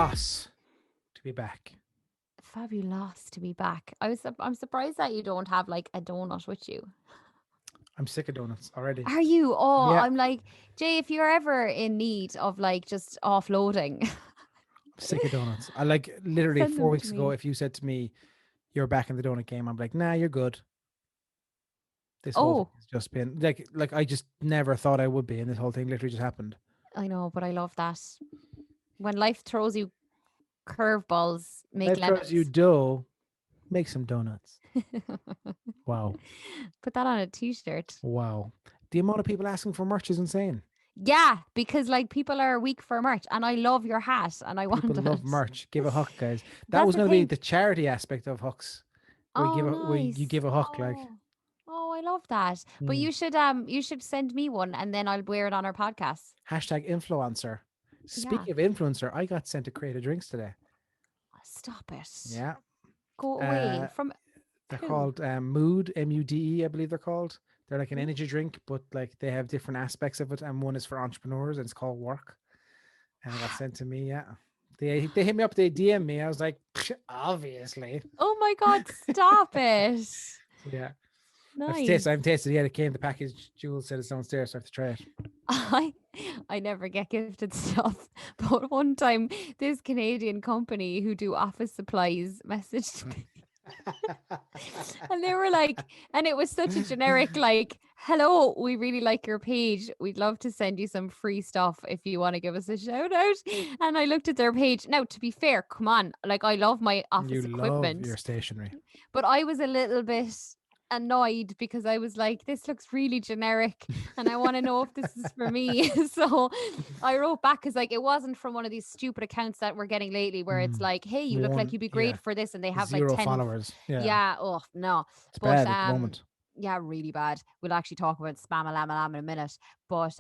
Fabulous to be back. Fabulous to be back. I'm surprised that you don't have like a donut with you. I'm sick of donuts already. Are you? Oh, Yeah, I'm like, Jay, if you're ever in need of like just offloading, I'm sick of donuts. I like literally send four them to weeks ago, me. if you said to me, you're back in the donut game, I'm like, nah, you're good. This whole thing Oh, has just been like I just never thought I would be, and this whole thing literally just happened. I know, but I love that. When life throws you curveballs, make Life throws you lemons. dough, make some donuts. Wow. Put that on a t-shirt. Wow. The amount of people asking for merch is insane. Yeah, because like people are weak for merch and I love your hat and I People want love it. merch. Give a huck, guys. That That's was the going to be thing. the charity aspect of hucks, Oh, where you nice. give a huck, like. Oh. Oh, I love that. But Hmm. you should send me one and then I'll wear it on our podcast. Hashtag influencer. Yeah. Speaking of influencer, I got sent to Creative Drinks today. Stop it. Yeah. Go away Uh, from they're who? called Mood, Mude, I believe they're called. They're like an Ooh. energy drink, but like they have different aspects of it. And one is for entrepreneurs and it's called Work. And it got sent to me. Yeah. They hit me up, they DM me. I was like, obviously. Oh my God, stop it. So yeah. I Nice. haven't tasted it yet. It came in the package. Jules said it's downstairs, so I have to try it. I I never get gifted stuff. But one time this Canadian company who do office supplies messaged me and they were like, and it was such a generic, like, hello, we really like your page. We'd love to send you some free stuff if you want to give us a shout out. And I looked at their page. Now, to be fair, come on, like, I love my You office love equipment, your stationery. but I was a little bit annoyed because I was like, this looks really generic and I want to know if this is for me. So I wrote back because like it wasn't from one of these stupid accounts that we're getting lately where it's Mm. like, hey, you look like One, you'd be yeah, great for this and they have like 0 10 followers. Yeah, yeah, oh no. it's But bad at the moment. yeah, really bad. We'll actually talk about spam alarm alarm in a minute. But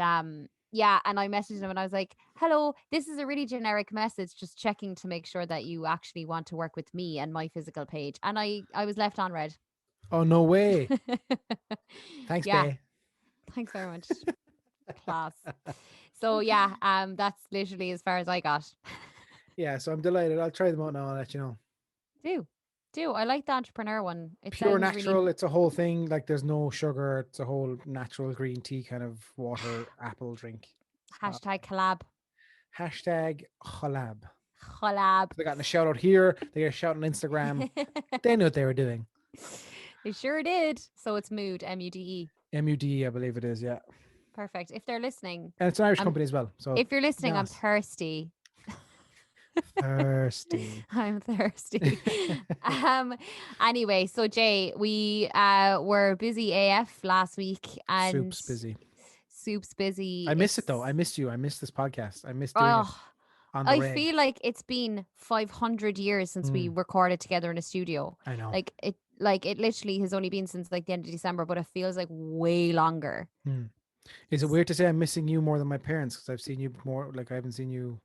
yeah, and I messaged him and I was like, hello, this is a really generic message, just checking to make sure that you actually want to work with me and my physical page. And I was left on red. Oh no way! Thanks, Yeah, Bay. thanks very much. Class. So yeah, that's literally as far as I got. Yeah, so I'm delighted. I'll try them out now. I'll let you know. Do. Do. I like the entrepreneur one. It Pure sounds really natural. It's a whole thing. Like there's no sugar. It's a whole natural green tea kind of water apple drink. Uh, hashtag collab. Hashtag collab. Collab. They got a shout out here. They got a shout on Instagram. They knew what they were doing. They sure did. So it's Mood, Mude. MUD, I believe it is. Yeah, Perfect. If they're listening, and it's an Irish I'm company as well. So if you're listening, I'm yes, thirsty. thirsty. I'm thirsty. um anyway, so Jay, we were busy AF last week and Soup's busy. Soup's busy. I miss it though. I It's missed you. I missed this podcast. I missed doing it oh on the I reg. feel like it's been 500 years since we Mm, recorded together in a studio. I know. Like it literally has only been since like the end of December, but it feels like way longer. Mm. Is it weird to say I'm missing you more than my parents because I've seen you more? Like I haven't seen you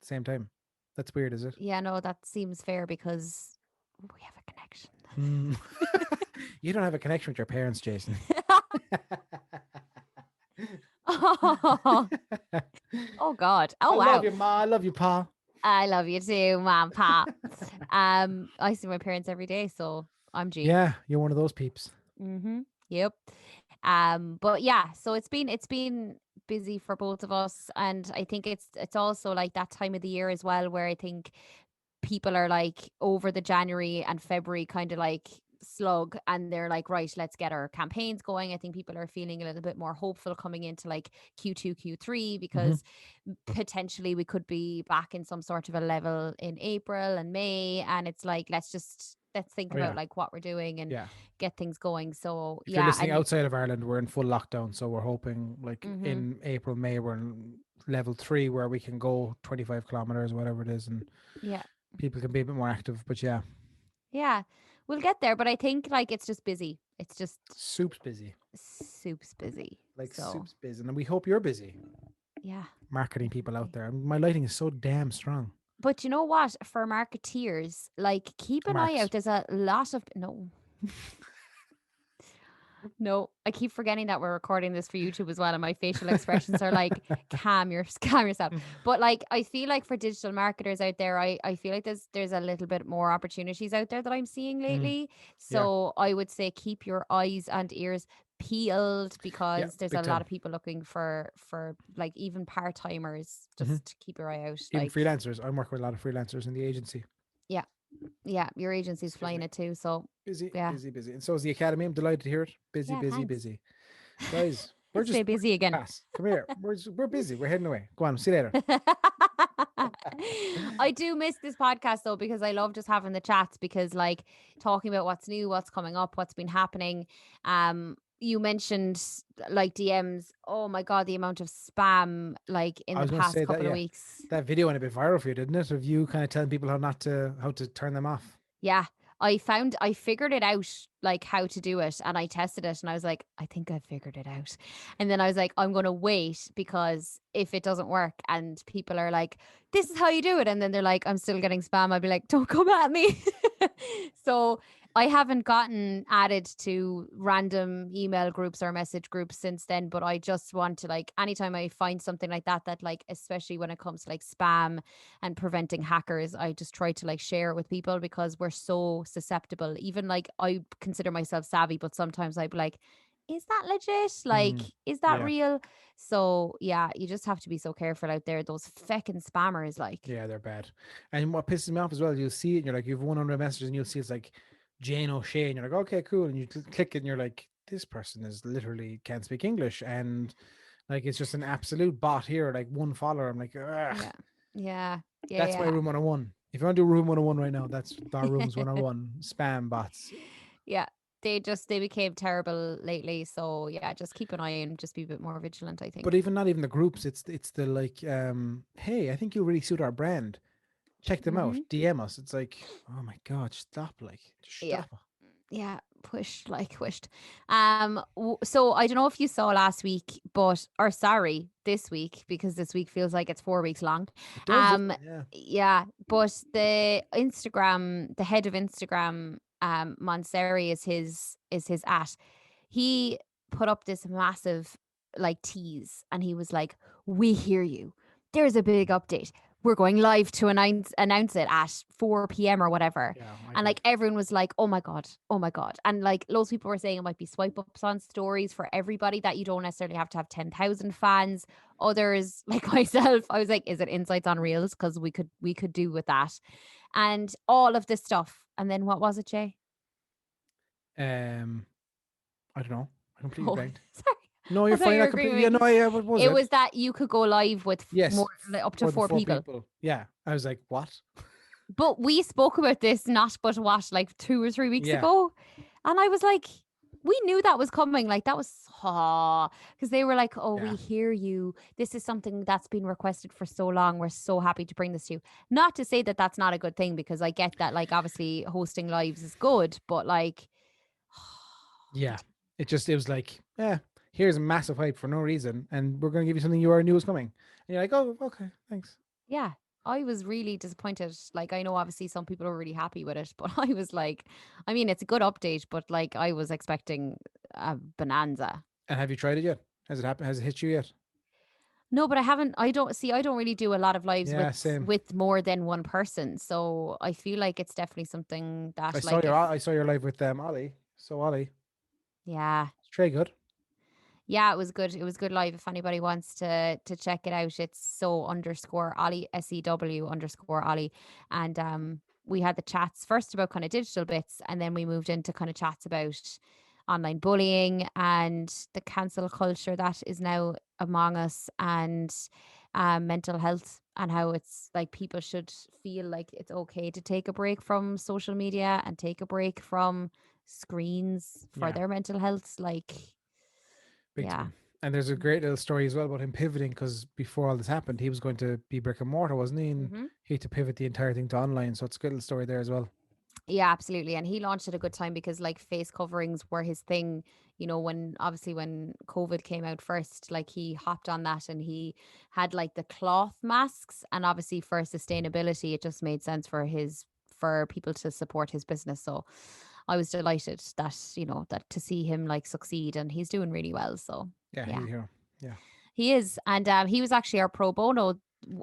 the same time. That's weird, is it? Yeah, no, that seems fair because we have a connection. Mm. You don't have a connection with your parents, Jason. Oh, oh God. Oh I love wow. you, Ma. I love you, Pa. I love you too, mom, pop. I see my parents every day, so I'm G. Yeah, you're one of those peeps. Mm-hmm. Yep. But yeah, so it's been busy for both of us, and I think it's also like that time of the year as well, where I think people are like over the January and February kind of like slug and they're like, right, let's get our campaigns going. I think people are feeling a little bit more hopeful coming into like Q2, Q3 Hmm. because potentially we could be back in some sort of a level in April and May. And it's like, let's think Oh about yeah, like what we're doing and yeah. get things going. So If you're yeah, listening and outside of Ireland, we're in full lockdown, so we're hoping like mm-hmm, in April, May, we're in level 3 where we can go 25 kilometers, whatever it is, and yeah. people can be a bit more active. But yeah, Yeah, we'll get there, but I think like it's just busy. It's just Soup's busy. soup's busy. Like So Soup's busy, and we hope you're busy yeah, marketing people out definitely. there. And my lighting is so damn strong. But you know what? For marketeers, like keep an eye Marks. out. There's a lot of no. No, I keep forgetting that we're recording this for YouTube as well, and my facial expressions are like, calm yourself. But like, I feel like for digital marketers out there, I feel like there's a little bit more opportunities out there that I'm seeing Mm, lately. yeah, So I would say keep your eyes and ears peeled, yeah, because there's a big lot time. of people looking for like even part timers. Hmm. Just keep your eye out. Even Like, freelancers. I'm working with a lot of freelancers in the agency. yeah, yeah, your agency's Excuse flying me. it too. So Busy, yeah, busy, busy. And so is the academy. I'm delighted to hear it. Busy, yeah, busy, thanks. busy. Guys, Let's stay we're busy again. class. Come here. We're busy. We're heading away. Go on. See you later. I do miss this podcast though, because I love just having the chats, because like talking about what's new, what's coming up, what's been happening. You mentioned like DMs. Oh my god, the amount of spam like in I the was going to past say that. couple of Yeah, weeks. that video went a bit viral for you, didn't it? Of you kind of telling people how to turn them off. Yeah. I figured it out, like how to do it, and I tested it and I was like, I think I figured it out. And then I was like, I'm going to wait, because if it doesn't work and people are like, this is how you do it, and then they're like, I'm still getting spam, I'd be like, don't come at me. So I haven't gotten added to random email groups or message groups since then, but I just want to, like, anytime I find something like that, like, especially when it comes to like spam and preventing hackers, I just try to like share it with people, because we're so susceptible. Even like, I consider myself savvy, but sometimes I'd be like, is that legit? Like, Mm, is that yeah, real? So yeah, you just have to be so careful out there. Those feckin' spammers, like, yeah, they're bad. And what pisses me off as well, you'll see it and you're like, you have 100 messages and you'll see it's like Jane O'Shea and you're like, okay, cool. And you click it and you're like, this person is literally can't speak English. And like, it's just an absolute bot here, like one follower. I'm like, ugh, yeah, yeah, that's my yeah, room 101. If you want to do room 101 right now, that's our rooms yeah. 101 spam bots. Yeah, they became terrible lately. So yeah, just keep an eye and just be a bit more vigilant, I But think. even not even the groups, it's the like, hey, I think you really suit our brand. Check them out. Mm-hmm. DM us. It's like, oh my God, stop. Like, just Yeah. stop. Yeah, pushed. So I don't know if you saw last week, but, or sorry, this week, because this week feels like it's 4 weeks long. It does, doesn't Um, it? Yeah. yeah, but the head of Instagram, Monseri is his at. He put up this massive like tease, and he was like, "We hear you. There's a big update. We're going live to announce it at 4 p.m. or whatever." Yeah, I And did. like everyone was like, oh my God, oh my God. And like loads of people were saying it might be swipe ups on stories for everybody, that you don't necessarily have to have 10,000 fans. Others, like myself, I was like, is it insights on reels? Because we could do with that. And all of this stuff. And then what was it, Jay? Um, I don't know. I completely Oh, blanked. sorry. No, I you're thought fine. you I were agreeing completely. Yeah, with no, me. yeah. What was It it? was that you could go live with more, Yes, like, up to for the four four people. people. Yeah, I was like, what? But we spoke about this not but what, like 2 or 3 weeks Yeah, ago. And I was like, we knew that was coming. Like, that was because they were like, oh, we yeah, hear you. This is something that's been requested for so long. We're so happy to bring this to you. Not to say that that's not a good thing, because I get that, like, obviously hosting lives is good, but like, the yeah. It was like, yeah, here's a massive hype for no reason, and we're gonna give you something you already knew was coming. And you're like, oh, okay, thanks. yeah, I was really disappointed. Like, I know obviously some people are really happy with it, but I was like, I mean, it's a good update, but like, I was expecting a bonanza. And have you tried it yet? Has it happened? Has it hit you yet? No, but I haven't. I don't really do a lot of lives Yeah, same. with more than one person. So I feel like it's definitely something that, like, if, I saw your live with Ollie. So Ollie, yeah, it's very good. yeah, it was good. It was good live. If anybody wants to check it out, it's so underscore Ollie, SEW underscore Ollie. And we had the chats first about kind of digital bits, and then we moved into kind of chats about online bullying and the cancel culture that is now among us, and mental health, and how it's like people should feel like it's okay to take a break from social media and take a break from screens for Yeah, their mental health. Like, big yeah. time. And there's a great little story as well about him pivoting because before all this happened, he was going to be brick and mortar, wasn't he? And Hmm. he had to pivot the entire thing to online. So it's a good little story there as well. Yeah, absolutely. And he launched at a good time, because like face coverings were his thing, when obviously when COVID came out first, like he hopped on that, and he had like the cloth masks, and obviously for sustainability it just made sense for people to support his business. So I was delighted that, that to see him like succeed, and he's doing really well. So Yeah, he's yeah, a hero. Yeah. he is. And he was actually our pro bono. Uh,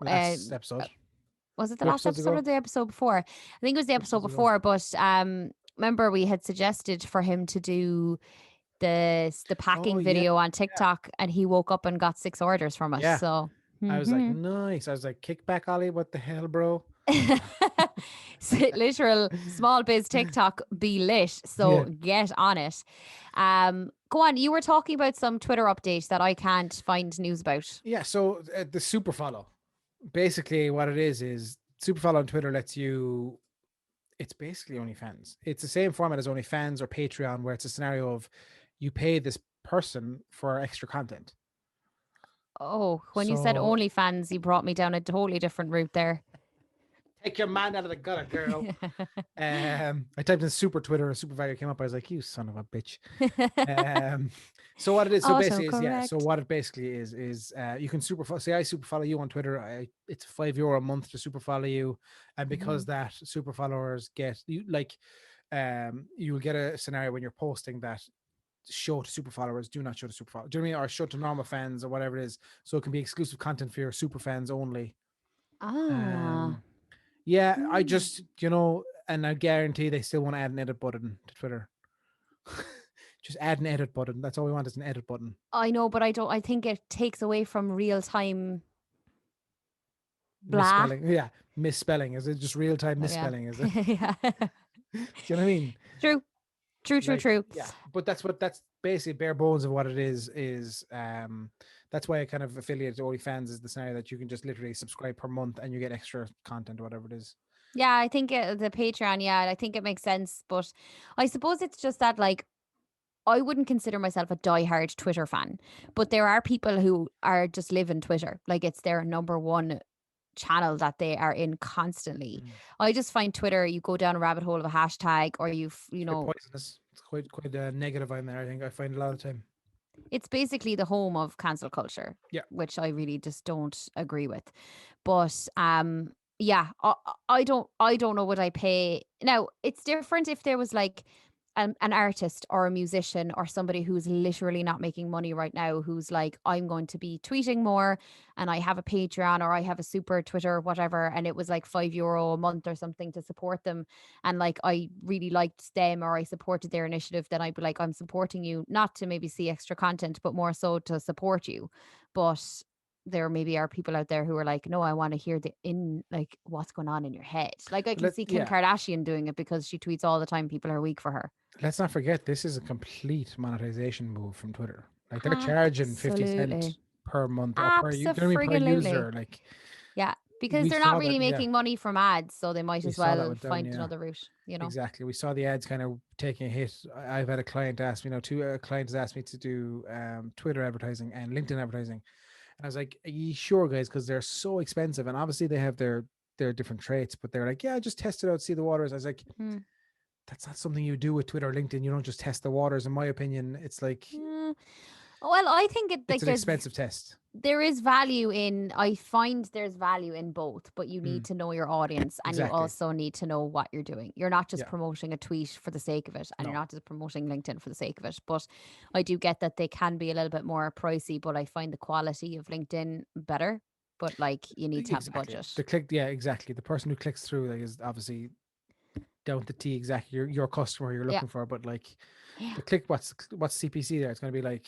Last episode. was it the 2 last episodes episode ago. or the episode before? I think it was the 2 episode episodes ago. before. But remember we had suggested for him to do the Oh packing yeah. video on Yeah. TikTok, and he woke up and got 6 orders from us. Yeah. So. I was like, Mhm. nice. I was like, kick back, Ollie. What the hell, bro? Literal small biz TikTok be lit. So Yeah. get on it. Go on. You were talking about some Twitter updates that I can't find news about. Yeah. So the super follow, basically what it is super follow on Twitter lets you. It's basically OnlyFans. It's the same format as OnlyFans or Patreon, where it's a scenario of you pay this person for extra content. Oh, when you said So OnlyFans, you brought me down a totally different route there. take your mind out of the gutter, girl. I typed in super Twitter and super value came up. I was like, you son of a bitch. So what it is, so basically is so Autocorrect. what it basically is you can say I super follow you on Twitter. It's €5 a month to super follow you, and because Mhm. that super followers get you like you'll get a scenario when you're posting that show to super followers, do not show to super followers. Do you know what I mean? Or show to normal fans or whatever it is. So it can be exclusive content for your super fans only. Ah. Yeah, I Hmm. just, and I guarantee they still want to add an edit button to Twitter. Just add an edit button. That's all we want is an edit button. I know, but I don't. I think it takes away from real time blah. Misspelling. Yeah, misspelling. Is it just real time Yeah. misspelling? Is it? Yeah. Do you know what I mean? True. True. True. Like, True. yeah, but that's basically bare bones of what it is that's why I kind of affiliated to OnlyFans is the scenario that you can just literally subscribe per month and you get extra content, whatever it is. Yeah, I think the Patreon, yeah, I think it makes sense. But I suppose it's just that, like, I wouldn't consider myself a diehard Twitter fan, but there are people who are just living Twitter. Like, it's their number one channel that they are in constantly. Mm. I just find Twitter, you go down a rabbit hole of a hashtag, or It's quite poisonous. It's quite negative on there. I think I find a lot of the time. it's basically the home of cancel culture, Yeah. which I really just don't agree with. But yeah, I don't know what I pay. Now, it's different if there was like an artist or a musician or somebody who's literally not making money right now, who's like, I'm going to be tweeting more and I have a Patreon or I have a super Twitter, whatever, and it was like €5 a month or something to support them. And like I really liked them or I supported their initiative, then I'd be like, I'm supporting you, not to maybe see extra content, but more so to support you. But there maybe are people out there who are like, no, I want to hear like what's going on in your head. Like I But can see Kim yeah, Kardashian doing it because she tweets all the time. People are weak for her. let's not forget this is a complete monetization move from Twitter. Like they're charging 50 cent Absolutely. per month or per you know what I mean per Abso-friggin-lutely. user. Like Yeah. Because we they're not saw really that, yeah. making money from ads, so they might We as saw that well went down, find yeah. another route. Exactly. We saw the ads kind of taking a hit. I've had a client ask me, two clients asked me to do Twitter advertising and LinkedIn advertising. And I was like, are you sure, guys? Because they're so expensive. And obviously they have their different traits, but they're like, yeah, just test it out, see the waters. I was like, Hmm. that's not something you do with Twitter or LinkedIn. You don't just test the waters. In my opinion, it's like Yeah. Well, I think it it's like an expensive test. there is value in I find there's value in both, but you need Mm, to know your audience and you exactly. also need to know what you're doing. You're not just Yeah. promoting a tweet for the sake of it and you're No. not just promoting LinkedIn for the sake of it. But I do get that they can be a little bit more pricey, but I find the quality of LinkedIn better. But like you need to have the Exactly. budget. The click, yeah, exactly. The person who clicks through like is obviously down to T exactly your customer you're Yeah. looking for. But like Yeah. the click, what's CPC there? It's going to be like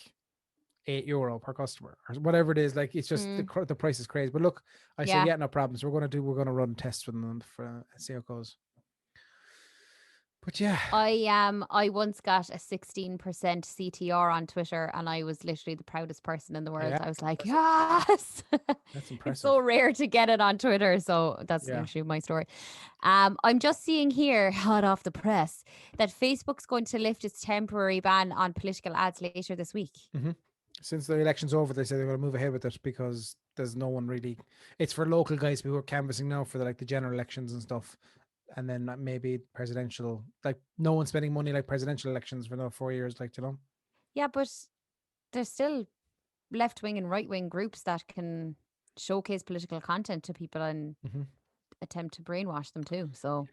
€8 per customer or whatever it is. Like it's just Mm, the price is crazy. But look, I say yeah. yeah, no problems. We're gonna run tests with them for see how it goes. But yeah, I once got a 16% CTR on Twitter and I was literally the proudest person in the world. yeah, I was like, impressive. yes. That's It's impressive. so rare to get it on Twitter. So that's Yeah. literally my story. I'm just seeing here, hot off the press, that Facebook's going to lift its temporary ban on political ads later this week. Hmm. Since the election's over, they say they're going to move ahead with it because there's no one really. It's for local guys who are canvassing now for the general elections and stuff, and then maybe presidential. Like no one's spending money like presidential elections for another 4 years. Yeah, but there's still left wing and right wing groups that can showcase political content to people and Hmm. attempt to brainwash them too. So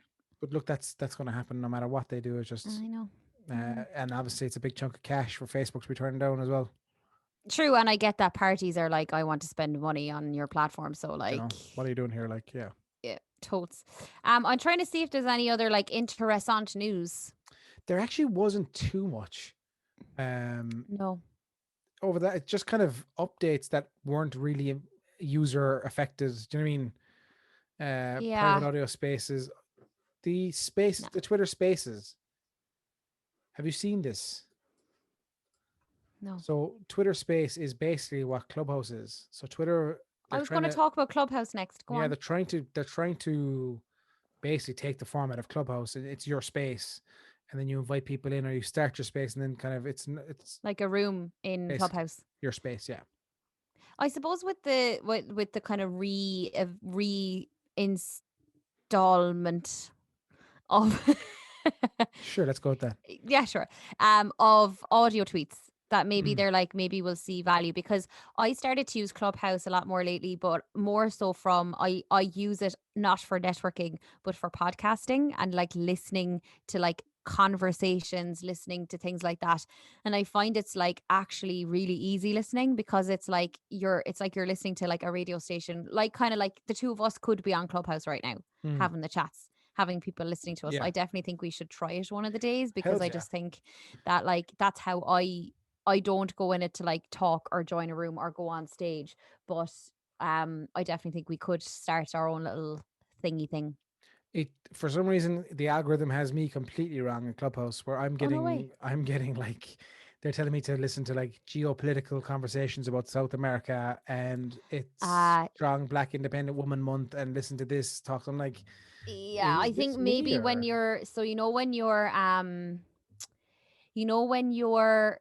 But look, that's going to happen no matter what they do. It's just, I know. Mm. and obviously it's a big chunk of cash for Facebook to be turning down as well. True, and I get that parties are like, I want to spend money on your platform, so You like, know, what are you doing here? Like, yeah, yeah, totes. I'm trying to see if there's any other like interessant news. there actually wasn't too much. Um, No. over that, it just kind of updates that weren't really user affected. Do you know what I mean? Private Yeah. audio spaces, the space, No. the Twitter Spaces. Have you seen this? No. So Twitter Space is basically what Clubhouse is. So Twitter, I they're was trying going to to, talk about Clubhouse next. Go yeah, on. they're trying to basically take the format of Clubhouse. It's your space, and then you invite people in, or you start your space, and then kind of it's Like a room in basically Clubhouse. your space. Yeah. I suppose with the kind of reinstallment of Sure, let's go with that. yeah, sure. Of audio tweets that maybe Mm. they're like, maybe we'll see value, because I started to use Clubhouse a lot more lately, but more so from I use it not for networking, but for podcasting and like listening to like conversations, listening to things like that. And I find it's like actually really easy listening, because it's like you're listening to like a radio station, like kind of like the two of us could be on Clubhouse right now Mm. having the chats, having people listening to us. Yeah. I definitely think we should try it one of the days, because Hell I yeah. just think that like that's how I don't go in it to like talk or join a room or go on stage. But I definitely think we could start our own little thingy thing. It for some reason the algorithm has me completely wrong in Clubhouse, where Oh no way. I'm getting like they're telling me to listen to like geopolitical conversations about South America, and it's Uh strong Black Independent Woman Month, and listen to this talk. I'm like, yeah, I is think this me maybe when or you're so when you're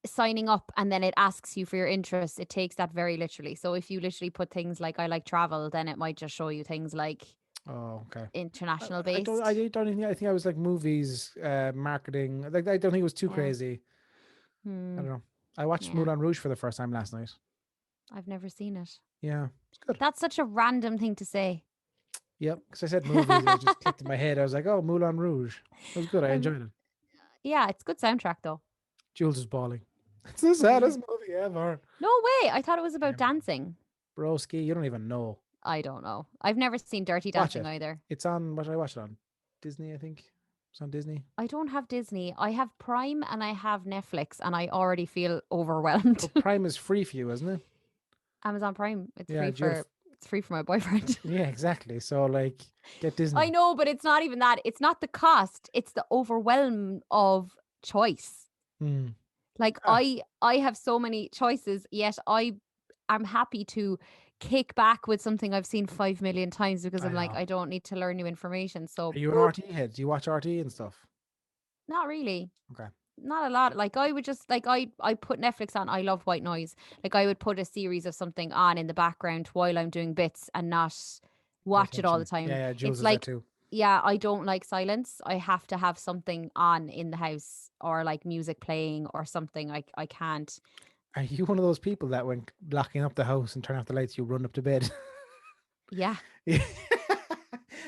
signing up and then it asks you for your interests, it takes that very literally. So if you literally put things like I like travel, then it might just show you things like oh okay. international I based. don't think I think I was like movies, marketing. Like I don't think it was too Yeah. crazy. I Hmm. don't know. I watched Yeah. Moulin Rouge for the first time last night. I've never seen it. Yeah, it's good. That's such a random thing to say. Yep, because I said movies, and it just clicked in my head. I was like, oh, Moulin Rouge. It was good. I I've, enjoyed it. yeah, it's good soundtrack though. Jules is bawling. It's the Oh yeah. saddest movie ever. No way. I thought it was about Yeah, man. dancing. Broski, you don't even know. I don't know. I've never seen Dirty Watch Dancing it. either. It's on, what did I watch it on? Disney, I think. It's on Disney. I don't have Disney. I have Prime and I have Netflix, and I already feel overwhelmed. But Prime is free for you, isn't it? Amazon Prime. Yeah, It's free for my boyfriend. yeah, exactly. So, like, get I Disney. know, but it's not even that. It's not the cost. It's the overwhelm of choice. Hmm. Like Ah, I have so many choices, yet I am happy to kick back with something I've seen 5 million times, because I I'm like, know. I don't need to learn new information. So Are you an boop, RT head? Do you watch RT and stuff? not really. Okay. Not a lot. Like I would just like I put Netflix on. I love white noise. Like I would put a series of something on in the background while I'm doing bits and not Pay watch it all the attention. Yeah, time. yeah, Jules It's is that like, too. yeah, I don't like silence. I have to have something on in the house, or like music playing or something. I can't. Are you one of those people that when locking up the house and turn off the lights, you run up to bed? Yeah. Yeah.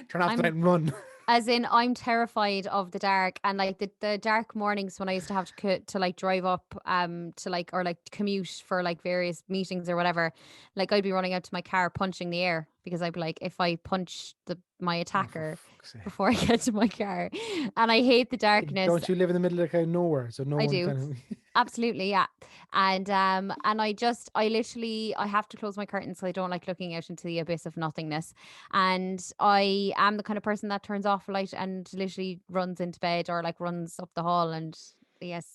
Turn off the light I'm and run. As in, I'm terrified of the dark, and like the dark mornings when I used to have to like drive up to like, or like commute for like various meetings or whatever. Like I'd be running out to my car punching the air, because I'd be like, if I punch my Oh, for attacker fuck's sake. before I get to my car. And I hate the darkness. Don't you live in the middle of kind of nowhere, so no I one do. kind of. Absolutely, yeah. And I literally I have to close my curtains, so I don't like looking out into the abyss of nothingness. And I am the kind of person that turns off a light and literally runs into bed, or like runs up the hall. And yes,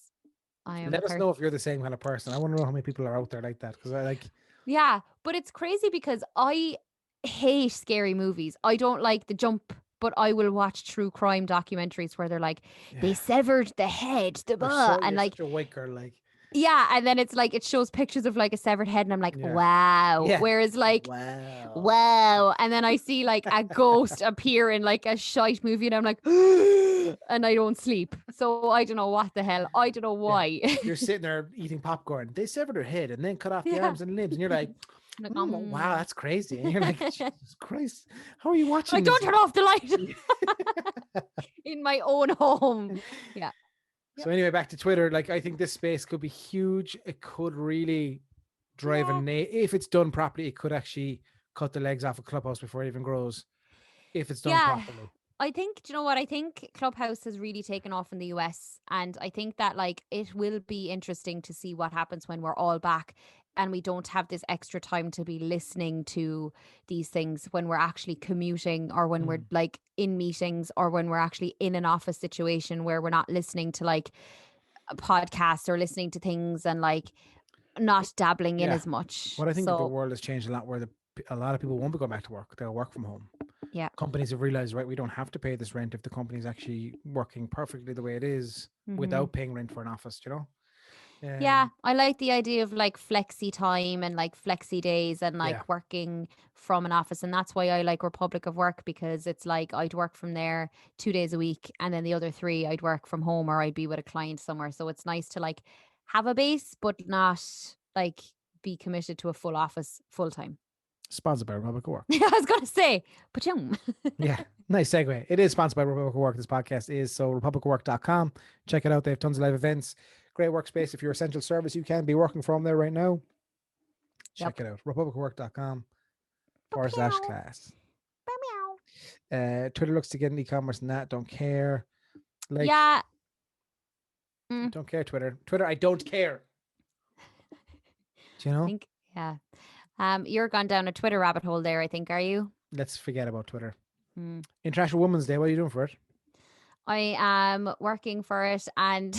I am a Let us person. know if you're the same kind of person. I want to know how many people are out there like that, because I like. Yeah, but it's crazy because I hate scary movies. I don't like the jump, but I will watch true crime documentaries where they're like, they Yeah, severed the head, the blah, and you're like, such a white girl, like. yeah, and then it's like it shows pictures of like a severed head, and I'm like, Yeah. wow. Yeah. Whereas like, Wow. wow, and then I see like a ghost appear in like a shite movie, and I'm like, and I don't sleep. So I don't know what the hell. I don't know Yeah. why. You're sitting there eating popcorn. They severed her head and then cut off the Yeah. arms and limbs, and you're like, I'm like, Wow, that's crazy. And you're like, Jesus Christ, how are you watching like, this? don't turn off the light in my own home. Yeah. So anyway, back to Twitter. Like, I think this space could be huge. It could really drive if it's done properly, it could actually cut the legs off a Clubhouse before it even grows. If it's done Yeah. properly. I think, do you know what? I think Clubhouse has really taken off in the US. And I think that, like, it will be interesting to see what happens when we're all back and we don't have this extra time to be listening to these things when we're actually commuting or when we're like in meetings or when we're actually in an office situation where we're not listening to like a podcast or listening to things and like not dabbling in as much. What I think the So, world has changed a lot where a lot of people won't be going back to work. They'll work from home. yeah. Companies have realized, right, we don't have to pay this rent if the company's actually working perfectly the way it is without paying rent for an office, you know? Yeah, I like the idea of like flexi time and like flexi days and like Yeah. working from an office. And that's why I like Republic of Work, because it's like I'd work from there 2 days a week and then the other three I'd work from home or I'd be with a client somewhere. So it's nice to like have a base, but not like be committed to a full office full time. Sponsored by Republic of Work. I was going to say, but Yeah, nice segue. It is sponsored by Republic of Work. This podcast is, so republicofwork.com. Check it out. They have tons of live events. Great workspace. If you're essential service, you can be working from there right now. Check it out. republicofwork.com/class. Twitter looks to get an e-commerce and that. Don't care. Like, yeah. Don't care, Twitter. Twitter, I don't care. Do you know? I think, yeah. You're gone down a Twitter rabbit hole there, I think, are you? Let's forget about Twitter. International Women's Day. What are you doing for it? I am working for it, and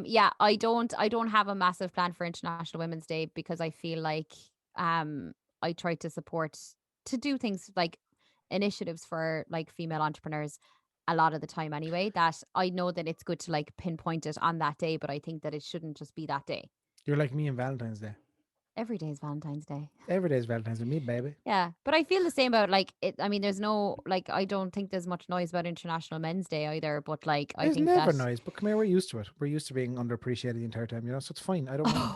yeah, I don't have a massive plan for International Women's Day because I feel like I try to support to do things like initiatives for like female entrepreneurs a lot of the time anyway, that I know that it's good to like pinpoint it on that day, but I think that it shouldn't just be that day. You're like me on Valentine's Day. Every day is Valentine's Day. Every day is Valentine's with me, baby. Yeah, but I feel the same about like it. I mean, there's no like I don't think there's much noise about International Men's Day either. But like I There's think never that noise, but come here, we're used to it. We're used to being underappreciated the entire time, you know. So it's fine. I don't mind.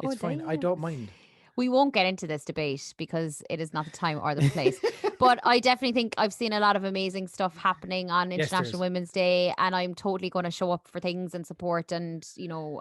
It's fine. I don't mind. We won't get into this debate because it is not the time or the place. But I definitely think I've seen a lot of amazing stuff happening on International Women's Day, and I'm totally going to show up for things and support and, you know,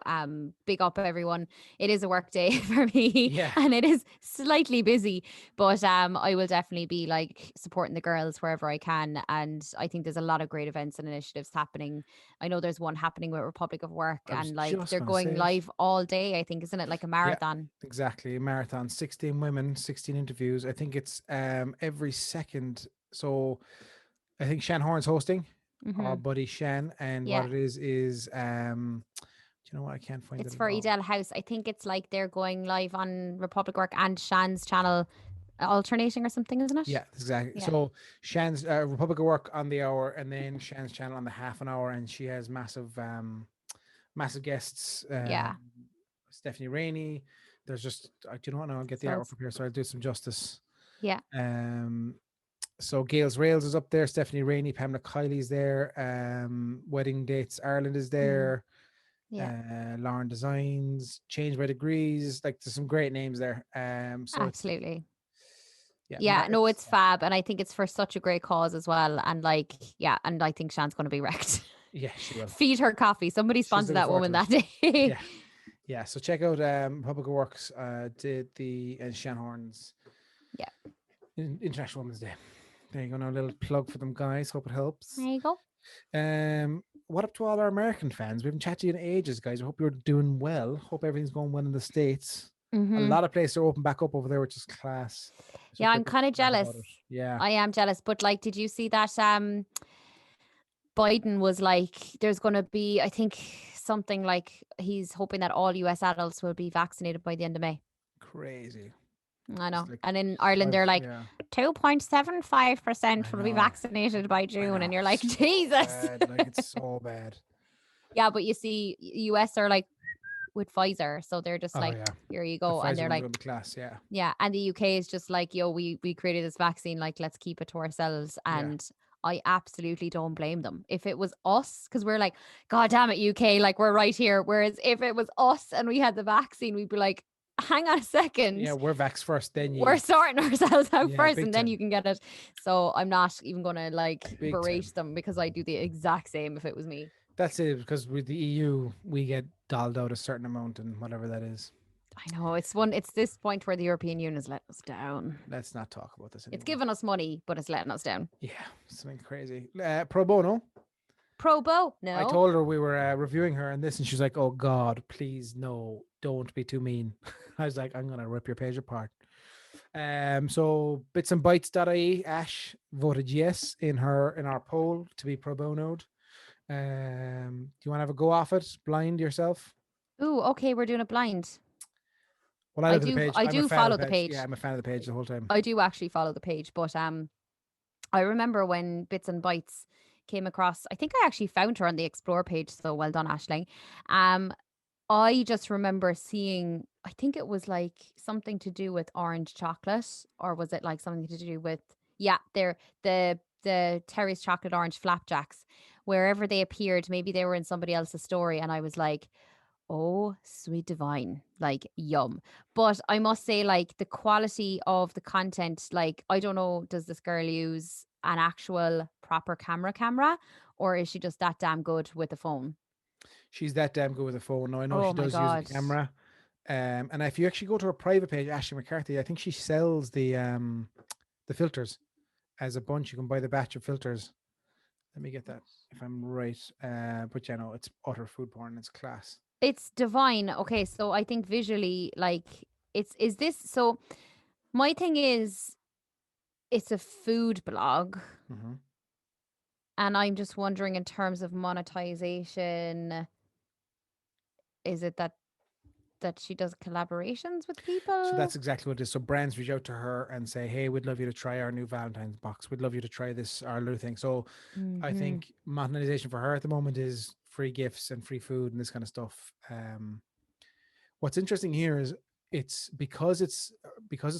big up everyone. It is a work day for me and it is slightly busy, but I will definitely be like supporting the girls wherever I can. And I think there's a lot of great events and initiatives happening. I know there's one happening with Republic of Work and like they're going live all day. I think, isn't it like a marathon? Yeah, exactly. A marathon, 16 women, 16 interviews. I think it's every second. So I think Shan Horn's hosting, our buddy Shan, and what it is do you know what? I can't find it. It's for Edel House. I think it's like they're going live on Republic Work and Shan's channel alternating or something, isn't it? Yeah, exactly. Yeah. So Shan's Republic of Work on the hour and then Shan's channel on the half an hour, and she has massive guests. Stephanie Rainey. There's just, do you know what? I'll get the artwork up here so I'll do some justice. Yeah. So Gail's Rails is up there. Stephanie Rainey, Pamela Kiley's there. Wedding Dates Ireland is there. Yeah. Lauren Designs, Change by Degrees. Like there's some great names there. So absolutely. Yeah, no, it's fab, and I think it's for such a great cause as well. And like, yeah, and I think Shan's going to be wrecked. Yeah, she will. Feed her coffee. Somebody sponsor that woman that day. Yeah. So check out Public Works did the Shan Horns. Yeah. International Women's Day. There you go. Now a little plug for them, guys. Hope it helps. There you go. What up to all our American fans? We haven't chatted to you in ages, guys. I hope you're doing well. Hope everything's going well in the States. A lot of places are open back up over there, which is class. Yeah, I'm kind of jealous. Yeah, I am jealous. But like, did you see that Biden was like, there's going to be, I think, something like he's hoping that all US adults will be vaccinated by the end of May. Crazy. I know. Like, and in Ireland, they're like 2.75% will be vaccinated by June. And you're like, Jesus. Like, it's so bad. Yeah, but you see, US are like with Pfizer. So they're just here you go. And they're like, class, yeah. And the UK is just like, yo, we created this vaccine. Like, let's keep it to ourselves. And I absolutely don't blame them. If it was us, because we're like, God damn it, UK, like we're right here. Whereas if it was us and we had the vaccine, we'd be like, hang on a Yeah, second. we're vax first, then We're ye. sorting ourselves out Yeah, first big and then time. you can get it. So I'm not even going to like Big time. berate them because I do the exact same if it was me. That's it, because with the EU, we get dolled out a certain amount and whatever that is. I know it's this point where the European Union is letting us down. Let's not talk about this It's anymore. giving us money, but it's letting us down. Yeah, something crazy. Pro bono. Pro Bono? I No. told her we were reviewing her and this, and she's like, "Oh God, please no, don't be too mean." I was like, "I'm gonna rip your page apart." So bitsandbytes.ie, Ash voted yes in our poll to be pro bonoed. Do you want to have a go off it, blind yourself? Ooh, okay, we're doing it blind. Well, I look at the page. I I'm a do fan of follow the the page. Yeah, page. I'm a fan of the page the whole time. I do actually follow the page, but I remember when Bits and Bytes came across, I think I actually found her on the Explore page, so well done, Ashling. Um, I just remember seeing, I think it was like something to do with orange chocolate, or was it like something to do with, yeah, they're the Terry's chocolate orange flapjacks. Wherever they appeared, maybe they were in somebody else's story, and I was like, oh, sweet divine, like yum. But I must say, like the quality of the content, like I don't know, does this girl use an actual proper camera, or is she just that damn good with the phone? She's that damn good with a phone. Now I know Oh she my does use a god. camera. And if you actually go to her private page, Ashley McCarthy, I think she sells the filters as a bunch. You can buy the batch of filters. Let me get that if I'm right. But you know, it's utter food porn. It's class. It's divine. Okay, so I think visually, like it's is this so my thing is it's a food blog. Mm-hmm. And I'm just wondering in terms of monetization, is it that she does collaborations with So people? that's exactly what it is. So brands reach out to her and say, "Hey, we'd love you to try our new Valentine's box. We'd love you to try this our new thing." So I Mm-hmm. think monetization for her at the moment is free gifts and free food and this kind of stuff. What's interesting here is because it's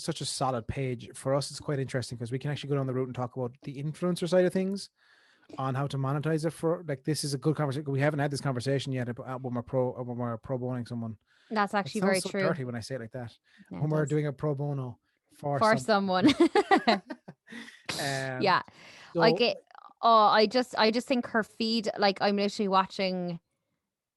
such a solid page for us. It's quite interesting because we can actually go down the route and talk about the influencer side of things on how to monetize it. For like, this is a good conversation. We haven't had this conversation yet about when we're pro boning someone. That's It actually sounds very so true. dirty when I say it like that. Yeah, When it we're does. doing a pro bono for For someone. someone. um, Yeah. I so get I just think her feed, like I'm literally watching.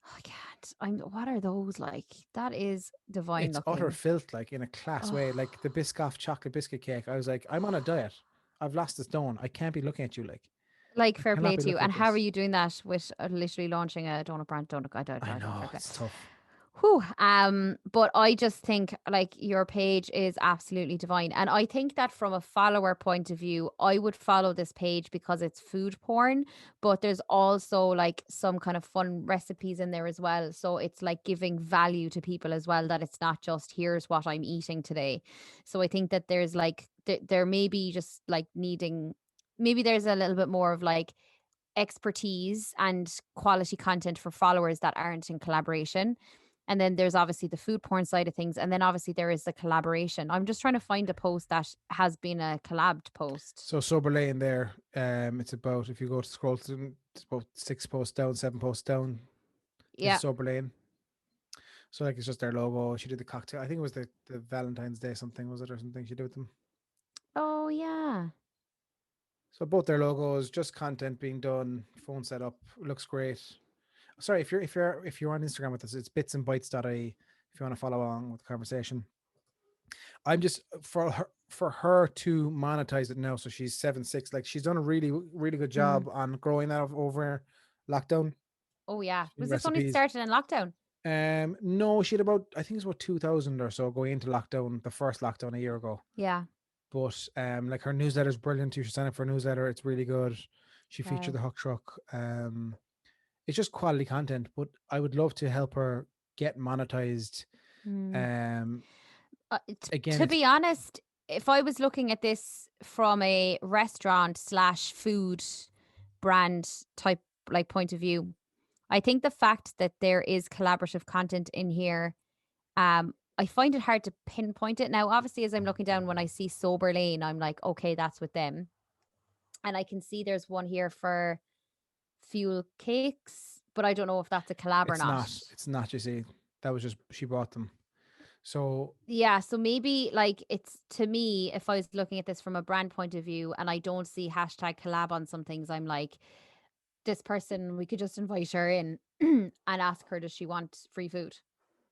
I can't. What are those like? That is divine it's utter looking. filth, like in a class way. Oh, Like the Biscoff chocolate biscuit cake. I was like, I'm on a diet. I've lost a stone. I can't be looking at you like. like I fair cannot play be to you. looking And at how are this. you doing that with literally launching a donut brand? Donut, I I don't know fair play. it's tough. Whew. But I just think like your page is absolutely divine. And I think that from a follower point of view, I would follow this page because it's food porn, but there's also like some kind of fun recipes in there as well. So it's like giving value to people as well, that it's not just here's what I'm eating today. So I think that there's like there may be just like needing, maybe there's a little bit more of like expertise and quality content for followers that aren't in collaboration. And then there's obviously the food porn side of things. And then obviously there is the collaboration. I'm just trying to find a post that has been a collabed post. So sober lane there. It's about, if you go to scroll through, it's about 6 posts down, 7 posts down. Is Yeah. sober lane. So like it's just their logo. She did the cocktail. I think it was the Valentine's Day something, was it, or something she did with them. Oh, yeah. So both their logos, just content being done, phone set up, looks great. Sorry, if you're on Instagram with us, it's bitsandbytes.ie if you want to follow along with the conversation. I'm just for her to monetize it now. So she's 7'6". Like she's done a really really good Mm. job on growing that over lockdown. Oh, yeah. New Was this only recipes. started in lockdown? No, she had about, I think it's about 2,000 or so going into lockdown, the first lockdown a year ago. Yeah. But like her newsletter is brilliant. You should sign up for a newsletter. It's really good. She featured Okay. the Huck Truck. It's just quality content. But I would love to help her get monetized. Mm. Um, Again, To it's be honest, if I was looking at this from a restaurant slash food brand type like point of view, I think the fact that there is collaborative content in here, I find it hard to pinpoint it. Now, obviously, as I'm looking down, when I see Sober Lane, I'm like, okay, that's with them. And I can see there's one here for Fuel Cakes, but I don't know if that's a collab or it's not. not. It's not. You see, that was just she bought them. So Yeah, so maybe like it's to me, if I was looking at this from a brand point of view and I don't see hashtag collab on some things, I'm like, this person, we could just invite her in and ask her, does she want free food?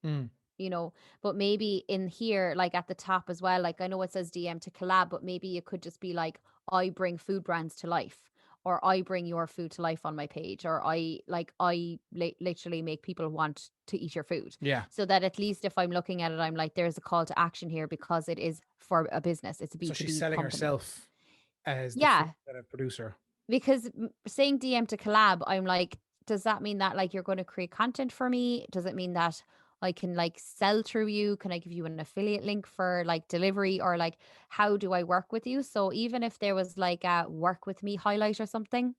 mm, You know, but maybe in here, like at the top as well, like I know it says DM to collab, but maybe it could just be like, I bring food brands to life, or I bring your food to life on my page, or literally make people want to eat your food. yeah. So that at least if I'm looking at it, I'm like, there's a call to action here because it is for a business, it's a So she's B2B selling company. herself as the food Yeah, kind of producer. because saying DM to collab, I'm like, does that mean that like you're going to create content for me? Does it mean that I can like sell through you? Can I give you an affiliate link for like delivery, or like how do I work with you? So even if there was like a work with me highlight or something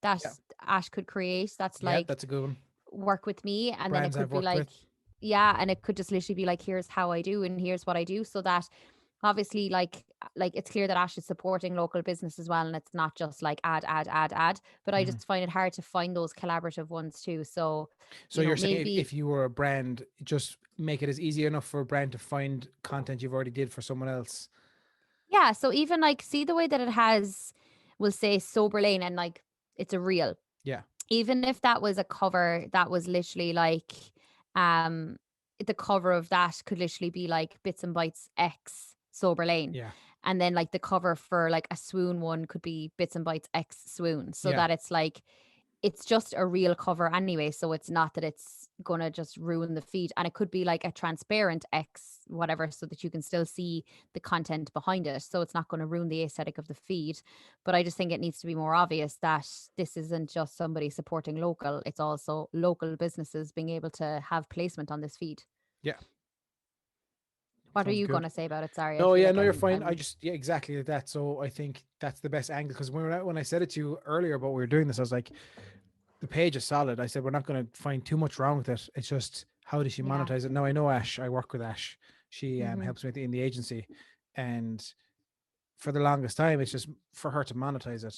that Yeah. Ash could create, that's Yeah, like that's a good one. work with me, and then it Brands could I've be worked like, with. yeah, and it could just literally be like, here's how I do and here's what I do, so that obviously like it's clear that Ash is supporting local business as well, and it's not just like ad, but I Mhm. just find it hard to find those collaborative ones too. So So you're saying maybe, if you were a brand, just make it as easy enough for a brand to find content you've already did for someone else. yeah, so even like see the way that it has, we'll say sober lane, and like it's a reel, Yeah. even if that was a cover that was literally like um the cover of that could literally be like Bits and Bytes X Sober Lane. Yeah. And then like the cover for like a swoon one could be Bits and Bytes X Swoon. So Yeah. that it's like it's just a real cover anyway. So it's not that it's gonna just ruin the feed. And it could be like a transparent X whatever, so that you can still see the content behind it. So it's not going to ruin the aesthetic of the feed. But I just think it needs to be more obvious that this isn't just somebody supporting local, it's also local businesses being able to have placement on this feed. Yeah. What are Sounds you good. gonna say about it? Sorry, I No, feel yeah, like no, you're fine. I I'm just, yeah, exactly like that. So I think that's the best angle because when I said it to you earlier about we were doing this, I was like, the page is solid. I said we're not going to find too much wrong with it. It's just how does she yeah. monetize it? Now I know Ash. I work with Ash. She Mm-hmm. helps me in the agency, and for the longest time, it's just for her to monetize it.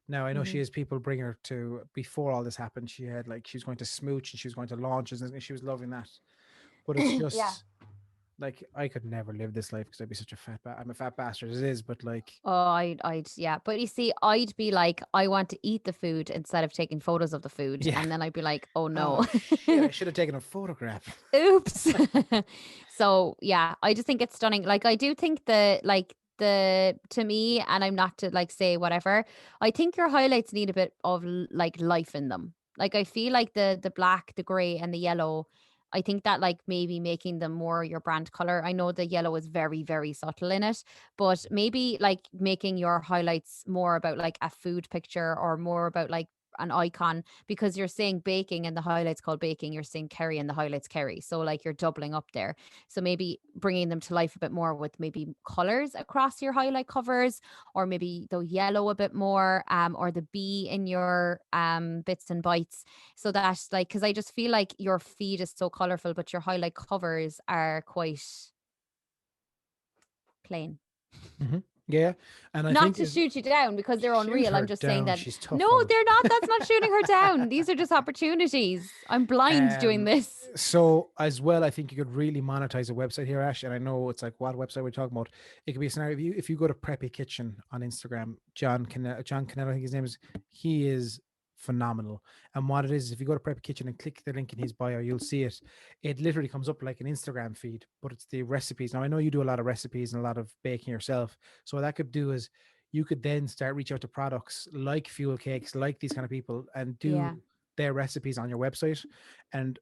Now I know she Mm-hmm. has people bring her to before all this happened. She had like she was going to smooch and she was going to launches and she was loving that. But it's Yeah. just like I could never live this life because I'd be such a I'm a fat bastard as it is. But like, Oh, yeah. But you see, I'd be like, I want to eat the food instead of taking photos of the food. yeah. And then I'd be like, oh Oh no. shit! I should have taken a photograph. Oops. So yeah, I just think it's stunning. Like I do think the to me, and I'm not to like say whatever, I think your highlights need a bit of like life in them. Like I feel like the black, the grey, and the yellow, I think that like maybe making them more your brand color. I know the yellow is very, very subtle in it, but maybe like making your highlights more about like a food picture or more about like an icon, because you're saying baking and the highlights called baking, you're saying Kerry and the highlights Kerry. So like you're doubling up there. So maybe bringing them to life a bit more with maybe colors across your highlight covers, or maybe the yellow a bit more, or the B in your bits and bytes. So that like, because I just feel like your feed is so colorful, but your highlight covers are quite plain. Hmm. Yeah, and I Not think to is shoot you down because they're shoot unreal. I'm her just saying down. that She's no, tough on they're not. That's not shooting her down. it. These are just opportunities. I'm blind doing Um, this. so as well, I think you could really monetize a website here, Ash. And I know it's like what website we're talking about. It could be a scenario if you go to Preppy Kitchen on Instagram, John Canelo, I think his name is. He is phenomenal. And what it is, if you go to Preppy Kitchen and click the link in his bio, you'll see it. It literally comes up like an Instagram feed, but it's the recipes. Now I know you do a lot of recipes and a lot of baking yourself. So what that could do is you could then start reach out to products like Fuel Cakes, like these kind of people, and Yeah. do their recipes on your website. And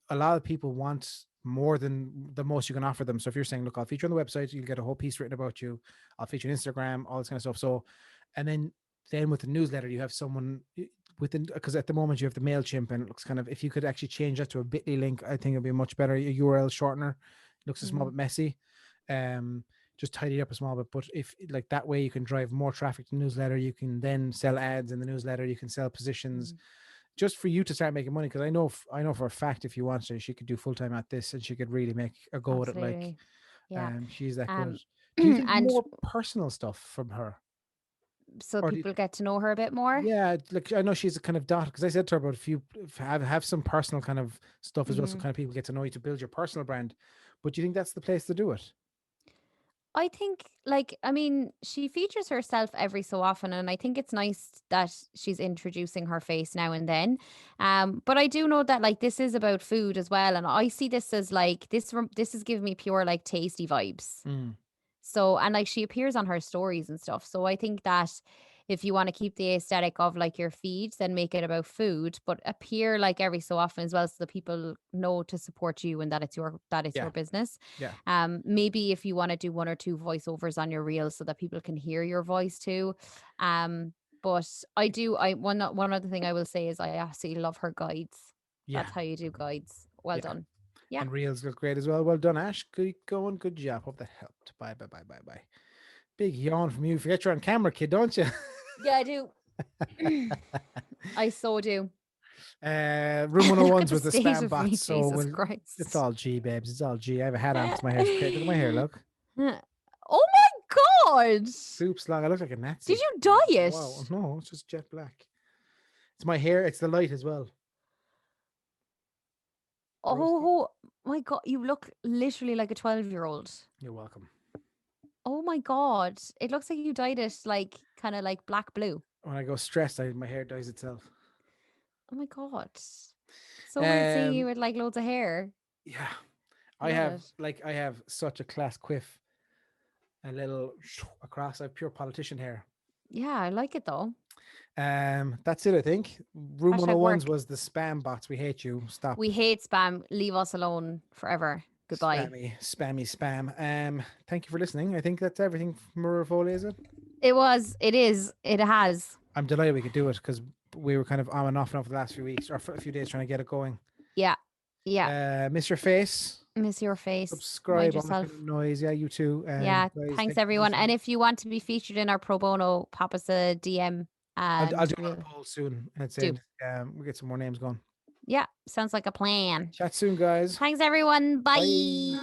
a lot of people want more than the most you can offer them. So if you're saying, look, I'll feature on the website, you'll get a whole piece written about you. I'll feature on Instagram, all this kind of stuff. So, and then with the newsletter, you have someone within, because at the moment you have the MailChimp and it looks kind of, if you could actually change that to a bit.ly link, I think it'd be much better. A URL shortener. It looks a small Mm-hmm. bit messy. Just tidy it up a small bit. But if like that way you can drive more traffic to the newsletter, you can then sell ads in the newsletter, you can sell positions Mm-hmm. just for you to start making money. Because I know for a fact if you want to, she could do full time at this and she could really make a go at it. Like, Absolutely. Yeah. she's that good. Um, Do you think and more personal stuff from her, so or do you, people get to know her a bit more. yeah, like I know she's a kind of dot because I said to her about a few have some personal kind of stuff as well, so Mm-hmm. kind of people get to know you to build your personal brand. But do you think that's the place to do it? I think, like, I mean, she features herself every so often, and I think it's nice that she's introducing her face now and then. But I do know that, like, this is about food as well, and I see this as like this is giving me pure like tasty vibes. Mm. So, and like she appears on her stories and stuff. So I think that if you want to keep the aesthetic of like your feed, then make it about food, but appear like every so often as well, so that people know to support you and that it's your Yeah, business. yeah, Maybe if you want to do one or two voiceovers on your reels so that people can hear your voice too. Um, but one other thing I will say is I absolutely love her guides. yeah, That's how you do guides. Well yeah. done. Yeah. And reels look great as well. Well done, Ash. Good going. Good job. Hope that helped. Bye, bye, bye, bye, bye. Big yawn from you. Forget you're on camera, kid, don't you? Yeah, I do. I so do. Room Look at 101's the with the state spam of me, bots. So Jesus it's Christ. all G, babes. It's all G. I have a hat on because my hair's crazy. Look at my hair. Look. Oh my God. Soups long. I look like a Did Nazi. you dye it? Wow. No, it's just jet black. It's my hair. It's the light as well. Roasty. Oh my God. You look literally like a 12-year-old. You're welcome. Oh my God. It looks like you dyed it like kind of like black blue. When I go stressed, my hair dyes itself. Oh my God. So weird seeing you Um, with like loads of hair. yeah, Love it. I have such a class quiff, a little across. I have pure politician hair. Yeah, I like it though. That's it. I think Room Hashtag 101's work. was the spam bots. We hate you. Stop. We hate spam. Leave us alone forever. Goodbye. Spam. Thank you for listening. I think that's everything from Muriel Foley, is it? It was. It is. It has. I'm delighted we could do it because we were kind of on and off now for the last few weeks or for a few days trying to get it going. Yeah. Yeah. Miss your face. Miss your face. Mind Subscribe, all that kind yourself. of noise. Yeah, you too. Yeah. Guys, Thanks thank you for everyone. And listening. if you want to be featured in our pro bono, pop us a DM I'll and do another we'll poll soon. And it's do. in. We'll get some more names going. Yeah. Sounds like a plan. Chat soon, guys. Thanks everyone. Bye. Bye.